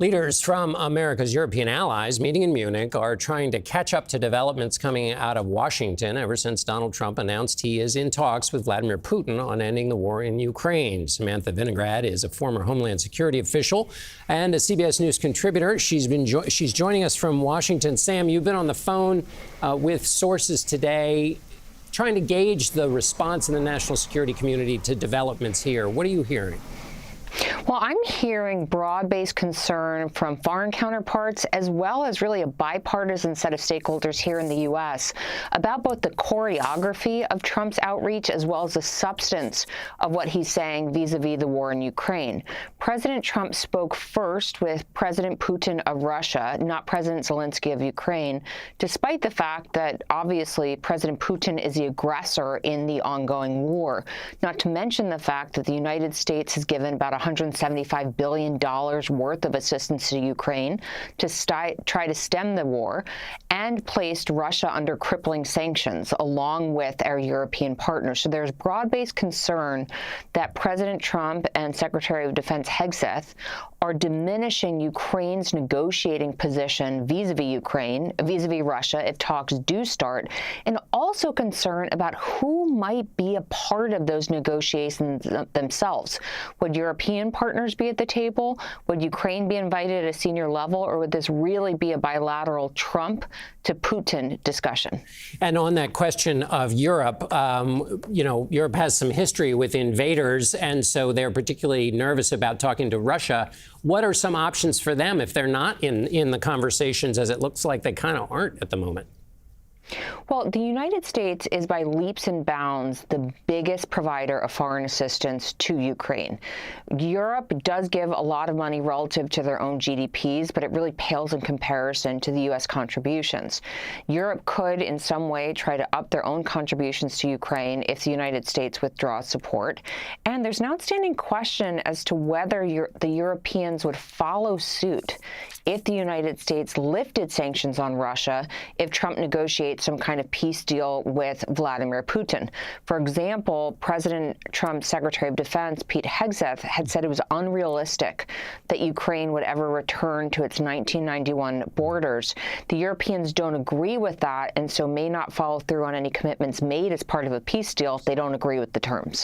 Leaders from America's European allies meeting in Munich are trying to catch up to developments coming out of Washington ever since Donald Trump announced he is in talks with Vladimir Putin on ending the war in Ukraine. Samantha Vinograd is a former Homeland Security official and a CBS News contributor. She's joining us from Washington. Sam, you've been on the phone with sources today trying to gauge the response in the national security community to developments here. What are you hearing? Well, I'm hearing broad-based concern from foreign counterparts, as well as really a bipartisan set of stakeholders here in the U.S. about both the choreography of Trump's outreach as well as the substance of what he's saying vis-a-vis the war in Ukraine. President Trump spoke first with President Putin of Russia, not President Zelensky of Ukraine, despite the fact that obviously President Putin is the aggressor in the ongoing war, not to mention the fact that the United States has given about $175 billion worth of assistance to Ukraine to try to stem the war, and placed Russia under crippling sanctions along with our European partners. So there's broad-based concern that President Trump and Secretary of Defense Hegseth are diminishing Ukraine's negotiating position vis-a-vis Russia if talks do start, and also concern about who might be a part of those negotiations themselves. Would European partners be at the table? Would Ukraine be invited at a senior level, or would this really be a bilateral Trump to Putin discussion? And on that question of Europe, Europe has some history with invaders, and so they're particularly nervous about talking to Russia. What are some options for them if they're not in the conversations, as it looks like they kind of aren't at the moment? Well, the United States is by leaps and bounds the biggest provider of foreign assistance to Ukraine. Europe does give a lot of money relative to their own GDPs, but it really pales in comparison to the U.S. contributions. Europe could in some way try to up their own contributions to Ukraine if the United States withdraws support. And there's an outstanding question as to whether the Europeans would follow suit if the United States lifted sanctions on Russia if Trump negotiates some kind of peace deal with Vladimir Putin. For example, President Trump's Secretary of Defense, Pete Hegseth, had said it was unrealistic that Ukraine would ever return to its 1991 borders. The Europeans don't agree with that, and so may not follow through on any commitments made as part of a peace deal if they don't agree with the terms.